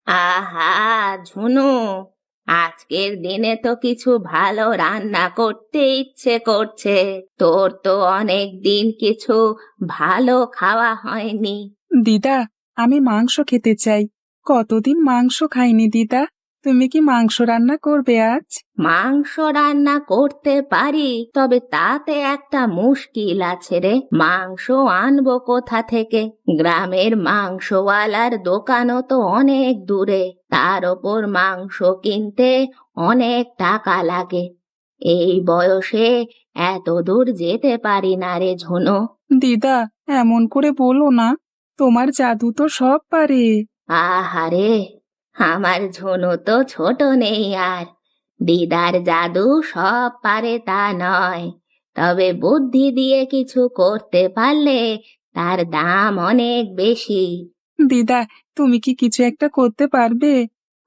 আহা, ঝুনু, আজকের দিনে তো কিছু ভালো রান্না করতে ইচ্ছে করছে। তোর তো অনেক দিন কিছু ভালো খাওয়া হয়নি। দিদা, আমি মাংস খেতে চাই। কতদিন মাংস খাইনি দিদা। তুমি কি মাংস রান্না করবে আজ? মাংস রান্না করতে পারি, তবে তাতে একটা মুশকিল আছে রে। মাংস আনবো কোথা থেকে? গ্রামের মাংসওয়ালার দোকানও তো অনেক দূরে, তার ওপর মাংস কিনতে অনেক টাকা লাগে। এই বয়সে এত দূর যেতে পারি না রে ঝুনু। দিদা, এমন করে বলো না। তোমার জাদু তো সব পারে। আহারে, আমার ঝুনু তো ছোট নেই আর। দিদার জাদু সব পারে তা নয়, তবে বুদ্ধি দিয়ে কিছু করতে পারলে তার দাম অনেক বেশি। দিদা, তুমি কি কিছু একটা করতে পারবে?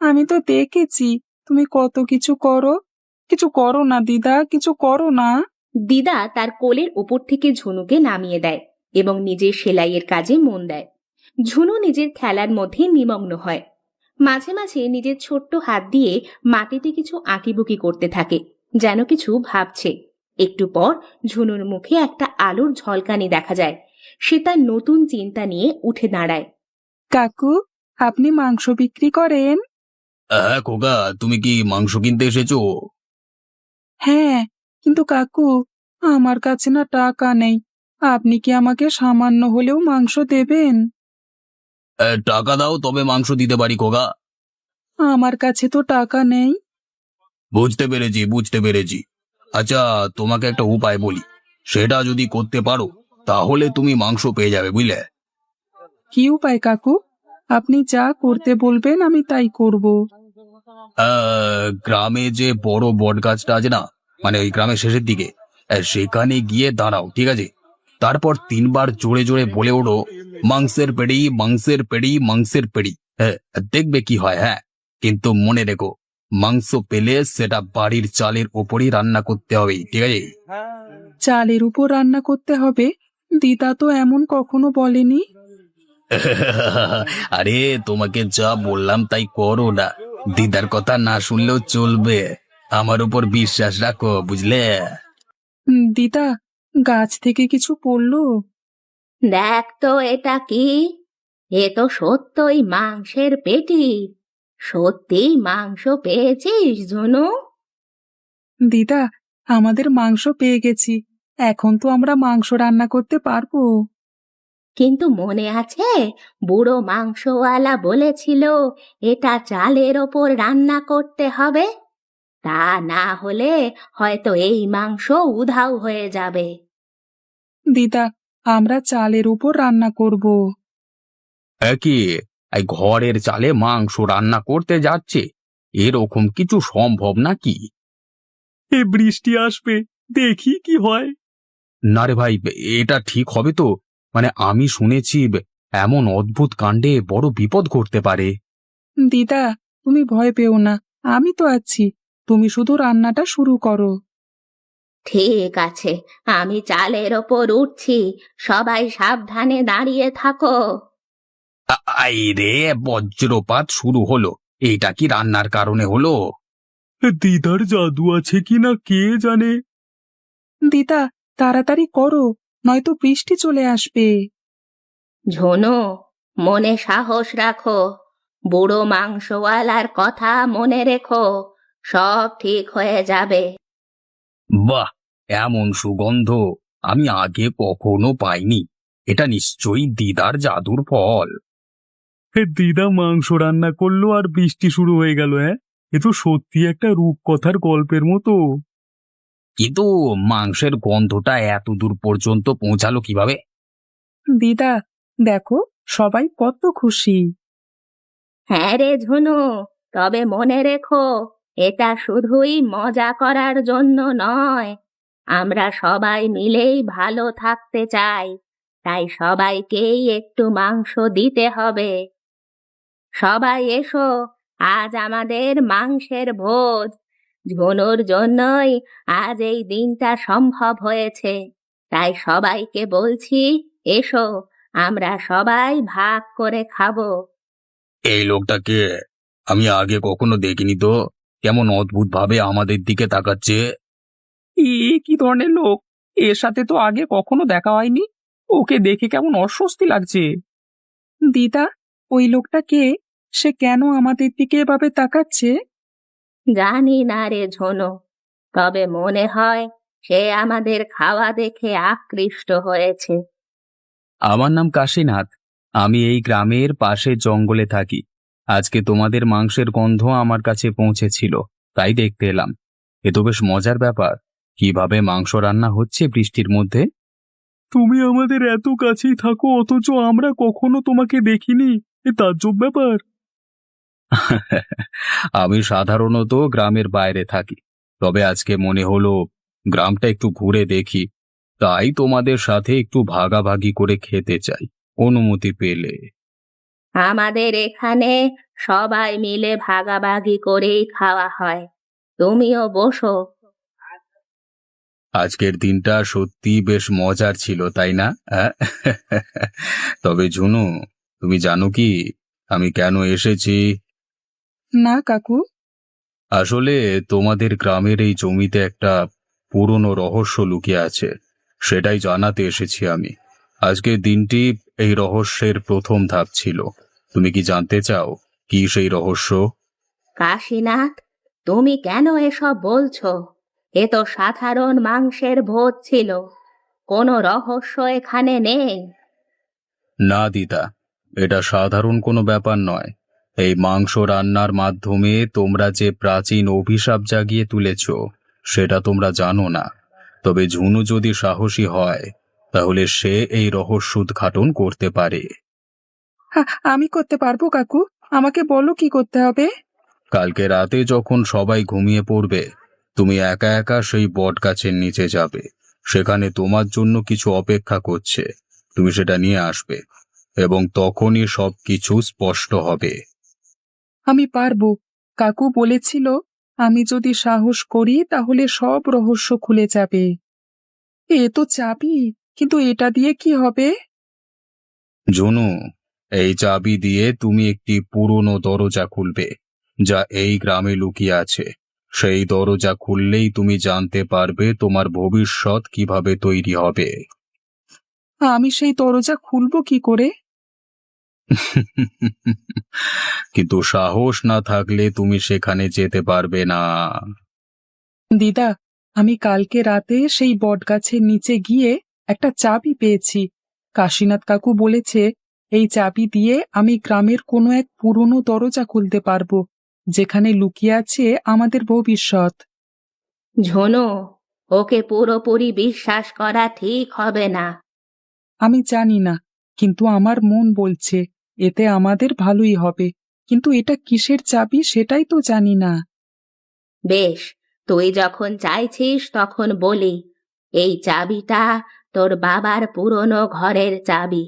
আমি তো দেখেছি তুমি কত কিছু করো। কিছু করো না দিদা, কিছু করো না। দিদা তার কোলের উপর থেকে ঝুনুকে নামিয়ে দেয় এবং নিজের সেলাইয়ের কাজে মন দেয়। ঝুনু নিজের খেলার মধ্যে নিমগ্ন হয়। মাঝে মাঝে নিজের ছোট্ট হাত দিয়ে মাটিতে কিছু আঁকিবুকি করতে থাকে, যেন কিছু ভাবছে। একটু পর ঝুনুর মুখে একটা আলোর ঝলকানি দেখা যায়। সে তার নতুন চিন্তা নিয়ে উঠে দাঁড়ায়। কাকু, আপনি মাংস বিক্রি করেন? হ্যাঁ খোকা, তুমি কি মাংস কিনতে এসেছো? হ্যাঁ, কিন্তু কাকু, আমার কাছে না টাকা নেই। আপনি কি আমাকে সামান্য হলেও মাংস দেবেন? টাকা দাও তবে মাংস দিতে পারি খোকা। আমার কাছে তো টাকা নেই। বুঝতে পেরেছি, বুঝতে পেরেছি। আচ্ছা, তোমাকে একটা উপায় বলি, সেটা যদি করতে পারো তাহলে তুমি মাংস পেয়ে যাবে, বুঝলে? কি উপায় কাকু? আপনি যা করতে বলবেন আমি তাই করব। গ্রামে যে বড় বট গাছটা আছে না, মানে ওই গ্রামের শেষের দিকে, সেখানে গিয়ে দাঁড়াও, ঠিক আছে? তারপর তিনবার জোরে জোরে বলে ওঠো, মাংসের পেড়ি, মাংসের পেড়ি, মাংসের পেড়ি। হ্যাঁ, দেখবে কি হয়। হ্যাঁ, কিন্তু মনে রেখো, মাংস পেলে সেটা বাড়ির চালের ওপরই রান্না করতে হবে, ঠিক আছে? চালের উপর রান্না করতে হবে? দিদা তো এমন কখনো বলেনি। আরে, তোমাকে যা বললাম তাই করো না। দিদার কথা না শুনলেও চলবে। আমার উপর বিশ্বাস রাখো, বুঝলে? দিদা, গাছ থেকে কিছু পড়লো? দেখ তো এটা কি? এ তো সত্যই মাংসের পেটি। সত্যি মাংস পেয়েছিস ঝুনু? দিদা, আমাদের মাংস পেয়ে গেছি। এখন তো আমরা মাংস রান্না করতে পারবো। কিন্তু মনে আছে, বুড়ো মাংসওয়ালা বলেছিল এটা চালের ওপর রান্না করতে হবে। তা না হলে হয়তো এই মাংস উধাও হয়ে যাবে। দিদা, আমরা চালের উপর রান্না করব। একই, এই ঘরের চালে মাংস রান্না করতে যাচ্ছে, এরকম কিছু সম্ভব নাকি? এ বৃষ্টি আসবে, দেখি কি হয়। না রে ভাই, এটা ঠিক হবে তো? মানে আমি শুনেছি এমন অদ্ভুত কাণ্ডে বড় বিপদ ঘটতে পারে। দিদা, তুমি ভয় পেও না, আমি তো আছি। তুমি শুধু রান্নাটা শুরু করো। ঠিক আছে, আমি চালের ওপর উঠছি। সবাই সাবধানে দাঁড়িয়ে থাকো। আই রে, বজ্রপাত শুরু হলো। এটা কি রান্নার কারণে হলো? দিদার জাদু আছে কিনা কে জানে। দিদা, তাড়াতাড়ি করো, নয়তো বৃষ্টি চলে আসবে। ঝুনু, মনে সাহস রাখো। বুড়ো মাংসওয়ালার কথা মনে রেখো। সব ঠিক হয়ে যাবে। বাহ, এমন সুগন্ধ আমি আগে কখনো পাইনি। এটা নিশ্চয়ই দিদার জাদুর ফল। দিদা মাংস রান্না করলো আর বৃষ্টি শুরু হয়ে গেল। হ্যাঁ, এ তো সত্যি একটা রূপকথার গল্পের মতো। কিন্তু মাংসের গন্ধটা এত দূর পর্যন্ত পৌঁছালো কিভাবে? দিদা, দেখো, সবাই কত খুশি। হ্যাঁ রে ঝুনু, তবে মনে রেখো, এটা শুধুই মজা করার জন্য নয়। আমরা সবাই মিলেই ভালো থাকতে চাই, তাই সবাইকেই একটু মাংস দিতে হবে। সবাই এসো, আজ আমাদের মাংসের ভোজ। ঝুনুর জন্যই আজ এই দিনটা সম্ভব হয়েছে। তাই সবাইকে বলছি, এসো, আমরা সবাই ভাগ করে খাবো। এই লোকটাকে আমি আগে কখনো দেখিনি তো, কেমন অদ্ভুত ভাবে আমাদের দিকে তাকাচ্ছে। কি ধরনের লোক? এর সাথে তো আগে কখনো দেখা হয়নি। ওকে দেখে কেমন অস্বস্তি লাগছে। দিদা, ওই লোকটা কে? সে কেন আমাদের দিকে এভাবে তাকাচ্ছে? জানি না রে ঝোনু, তবে মনে হয় সে আমাদের খাওয়া দেখে আকৃষ্ট হয়েছে। আমার নাম কাশীনাথ। আমি এই গ্রামের পাশে জঙ্গলে থাকি। আজকে তোমাদের মাংসের গন্ধ আমার কাছে পৌঁছেছিল, তাই দেখতে এলাম। এ তো বেশ মজার ব্যাপার, কিভাবে মাংস রান্না হচ্ছে বৃষ্টির মধ্যে। তুমি আমাদের এত কাছেই থাকো অথচ আমরা কখনো তোমাকে দেখিনি, এ তাজ্জব ব্যাপার। আমি সাধারণত গ্রামের বাইরে থাকি, তবে আজকে মনে হলো গ্রামটা একটু ঘুরে দেখি, তাই তোমাদের সাথে একটু ভাগাভাগি করে খেতে চাই, অনুমতি পেলে। আমাদের এখানে সবাই মিলে ভাগাভাগি করেই খাওয়া হয়, তুমিও বসো। আজকের দিনটা সত্যি বেশ মজার ছিল, তাই না? আহ? তবে ঝুনু, তুমি জানো কি আমি কেন এসেছি? না কাকু। আসলে তোমাদের গ্রামের এই জমিতে একটা পুরনো রহস্য লুকিয়ে আছে, সেটাই জানাতে এসেছি আমি। আজকের দিনটি এই রহস্যের প্রথম ধাপ ছিল। তুমি কি জানতে চাও কি সেই রহস্য? কাশীনাথ, তুমি কেন এসব বলছো? এ তো সাধারণ মাংসের ভোজ ছিল, কোনো রহস্য এখানে নেই। না দিদা, এটা সাধারণ কোনো ব্যাপার নয়। এই মাংস রান্নার মাধ্যমে তোমরা যে প্রাচীন অভিশাপ জাগিয়ে তুলেছ, সেটা তোমরা জানো না। তবে ঝুনু যদি সাহসী হয়, তাহলে সে এই রহস্য উদ্ঘাটন করতে পারে। আমি করতে পারবো কাকু, আমাকে বলো কি করতে হবে। কালকে রাতে যখন সবাই ঘুমিয়ে পড়বে, তুমি একা একা সেই বট গাছের নিচে যাবে। সেখানে তোমার জন্য কিছু অপেক্ষা করছে, তুমি সেটা নিয়ে আসবে এবং তখনই সবকিছু স্পষ্ট হবে। আমি পারবো। কাকু বলেছিল আমি যদি সাহস করি তাহলে সব রহস্য খুলে যাবে। এ তো চাবি, কিন্তু এটা দিয়ে কি হবে? জুনু, এই চাবি দিয়ে তুমি একটি পুরনো দরজা খুলবে, যা এই গ্রামে লুকিয়ে আছে। সেই দরজা খুললেই তুমি জানতে পারবে তোমার ভবিষ্যৎ কিভাবে তৈরি হবে। আমি সেই দরজা খুলবো কি করে? কিন্তু সাহস না থাকলে তুমি সেখানে যেতে পারবে না। দিদা, আমি কালকে রাতে সেই বটগাছের নিচে গিয়ে একটা চাবি পেয়েছি। কাশীনাথ কাকু বলেছে এই চাবি দিয়ে আমি গ্রামের কোনো এক পুরনো দরজা খুলতে পারবো, যেখানে লুকিয়ে আছে আমাদের ভবিষ্যৎ। ঝোনু, ওকে পুরোপুরি বিশ্বাস করা ঠিক হবে না। আমি জানি না, কিন্তু আমার মন বলছে এতে আমাদের ভালোই হবে। কিন্তু এটা কিসের চাবি সেটাই তো জানি না। বেশ, তুই যখন চাইছিস তখন বলি, এই চাবিটা তোর বাবার পুরনো ঘরের চাবি।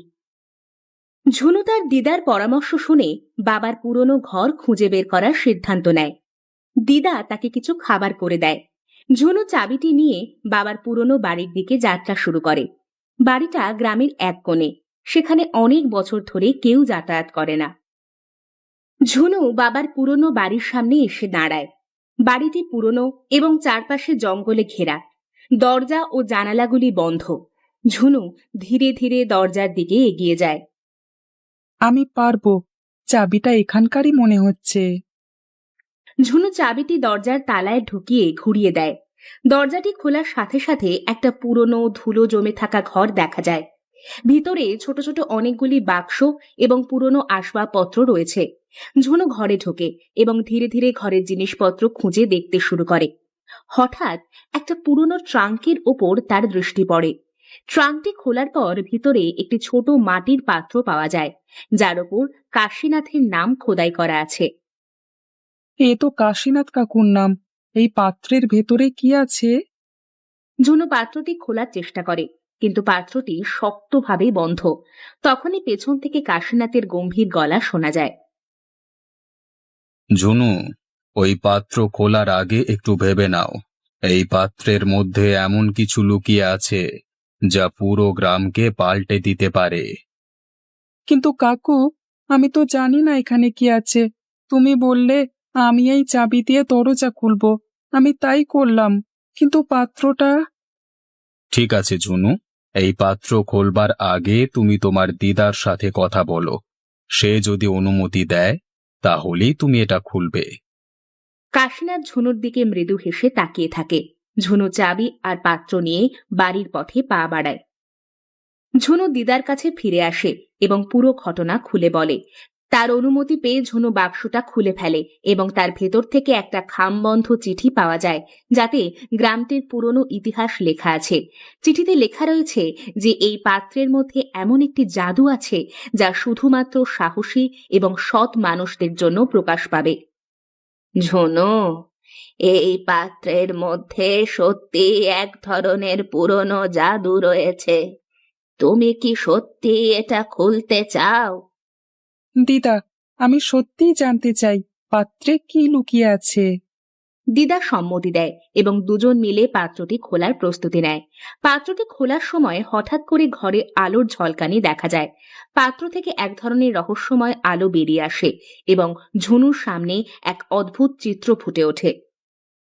ঝুনু তার দিদার পরামর্শ শুনে বাবার পুরনো ঘর খুঁজে বের করার সিদ্ধান্ত নেয়। দিদা তাকে কিছু খাবার করে দেয়। ঝুনু চাবিটি নিয়ে বাবার পুরনো বাড়ির দিকে যাত্রা শুরু করে। বাড়িটা গ্রামের এক কোণে, সেখানে অনেক বছর ধরে কেউ যাতায়াত করে না। ঝুনু বাবার পুরনো বাড়ির সামনে এসে দাঁড়ায়। বাড়িটি পুরনো এবং চারপাশে জঙ্গলে ঘেরা, দরজা ও জানালাগুলি বন্ধ। ঝুনু ধীরে ধীরে দরজার দিকে এগিয়ে যায়। আমি পারবো, চাবিটা এখানকারই মনে হচ্ছে। ঝুনু চাবিটি দরজার তালায় ঢুকিয়ে ঘুরিয়ে দেয়। দরজাটি খোলার সাথে সাথে একটা পুরনো ধুলো জমে থাকা ঘর দেখা যায়। ভিতরে ছোট ছোট অনেকগুলি বাক্স এবং পুরনো আসবাবপত্র রয়েছে। ঝুনু ঘরে ঢোকে এবং ধীরে ধীরে ঘরের জিনিসপত্র খুঁজে দেখতে শুরু করে। হঠাৎ একটা পুরনো ট্রাঙ্কের ওপর তার দৃষ্টি পড়ে। ট্রাঙ্কটি খোলার পর ভিতরে একটি ছোট মাটির পাত্র পাওয়া যায়, যার ওপর কাশীনাথের নাম খোদাই করা আছে। এ তো কাশীনাথ কাকুর নাম। এই পাত্রের ভেতরে কি আছে? ঝুনু পাত্রটি খোলার চেষ্টা করে, কিন্তু পাত্রটি শক্তভাবে বন্ধ। তখনই পেছন থেকে কাশীনাথের গম্ভীর গলা শোনা যায়। ঝুনু, ওই পাত্র খোলার আগে একটু ভেবে নাও। এই পাত্রের মধ্যে এমন কিছু লুকিয়ে আছে যা পুরো গ্রামকে পাল্টে দিতে পারে। কিন্তু কাকু, আমি তো জানি না এখানে কি আছে। তুমি বললে আমি এই চাবি দিয়ে দরজা খুলব, আমি তাই করলাম, কিন্তু পাত্রটা। ঠিক আছে ঝুনু, এই পাত্র খোলবার আগে তুমি তোমার দিদার সাথে কথা বলো। সে যদি অনুমতি দেয় তাহলেই তুমি এটা খুলবে। কাশীনাথ ঝুনুর দিকে মৃদু হেসে তাকিয়ে থাকে। ঝুনু চাবি আর পাত্র নিয়ে বাড়ির পথে পা বাড়ায়। ঝুনু দিদার কাছে ফিরে আসে এবং পুরো ঘটনা খুলে বলে। তার অনুমতি পেয়ে ঝুনু বাক্সটা খুলে ফেলে এবং তার ভেতর থেকে একটা খামবন্ধ চিঠি পাওয়া যায়, যাতে গ্রামটির পুরনো ইতিহাস লেখা আছে। চিঠিতে লেখা রয়েছে যে এই পাত্রের মধ্যে এমন একটি জাদু আছে যা শুধুমাত্র সাহসী এবং সৎ মানুষদের জন্য প্রকাশ পাবে। ঝুনু, এই পাত্রের মধ্যে সত্যি এক ধরনের পুরনো জাদু রয়েছে। তুমি কি সত্যি এটা খুলতে চাও? দিদা, আমি সত্যিই জানতে চাই পাত্রে কি লুকিয়ে আছে। দিদা সম্মতি দেয় এবং দুজন মিলে পাত্রটি খোলার প্রস্তুতি নেয়। পাত্রটি খোলার সময় হঠাৎ করে ঘরে আলোর ঝলকানি দেখা যায়। পাত্র থেকে এক ধরনের রহস্যময় আলো বেরিয়ে আসে এবং ঝুনুর সামনে এক অদ্ভুত চিত্র ফুটে ওঠে।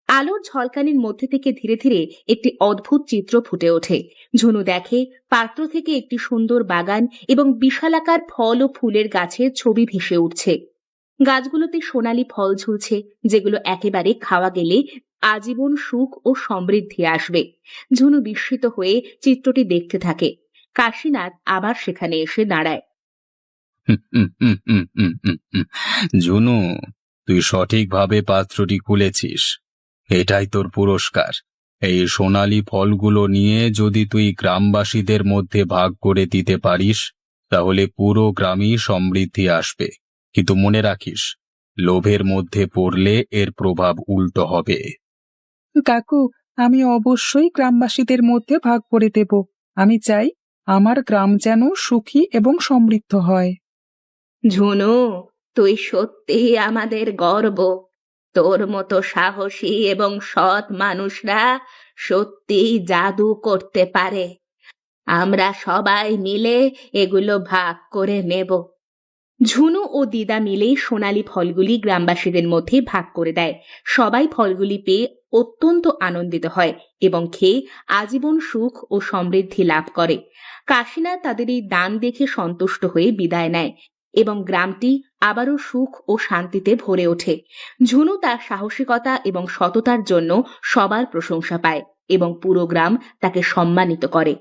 আলোর ঝলকানির মধ্যে থেকে ধীরে ধীরে একটি অদ্ভুত চিত্র ফুটে ওঠে। ঝুনু দেখে পাত্র থেকে একটি সুন্দর বাগান এবং বিশালাকার ফল ও ফুলের গাছের ছবি ভেসে উঠছে। গাছগুলোতে সোনালী ফল ঝুলছে, যেগুলো একেবারে খাওয়া গেলে আজীবন সুখ ও সমৃদ্ধি আসবে। ঝুনু বিস্মিত হয়ে চিত্রটি দেখতে থাকে। কাশীনাথ আবার সেখানে এসে দাঁড়ায়। ঝুনু, তুই সঠিকভাবে পাত্রটি খুলেছিস, এটাই তোর পুরস্কার। এই সোনালী ফলগুলো নিয়ে যদি তুই গ্রামবাসীদের মধ্যে ভাগ করে দিতে পারিস তাহলে পুরো গ্রামই সমৃদ্ধি আসবে। কিন্তু মনে রাখিস, লোভের মধ্যে পড়লে এর প্রভাব উল্টো হবে। কাকু, আমি অবশ্যই গ্রামবাসীদের মধ্যে ভাগ করে দেব। আমি চাই আমার গ্রাম যেন সুখী এবং সমৃদ্ধ হয়। ঝুনু, তুই সত্যি আমাদের গর্ব। তোর মতো সাহসী এবং সৎ মানুষরা সত্যি জাদু করতে পারে। আমরা সবাই মিলে এগুলো ভাগ করে নেব। ঝুনু ও দিদা মিলে সোনালী ফলগুলি গ্রামবাসীদের মধ্যে ভাগ করে দেয়। সবাই ফলগুলি পেয়ে অত্যন্ত আনন্দিত হয় এবং খেয়ে আজীবন সুখ ও সমৃদ্ধি লাভ করে। কাশীনাথ তাদের এই দান দেখে সন্তুষ্ট হয়ে বিদায় নেয় এবং গ্রামটি আবারও সুখ ও শান্তিতে ভরে ওঠে। ঝুনু তার সাহসিকতা এবং সততার জন্য সবার প্রশংসা পায় এবং পুরো গ্রাম তাকে সম্মানিত করে।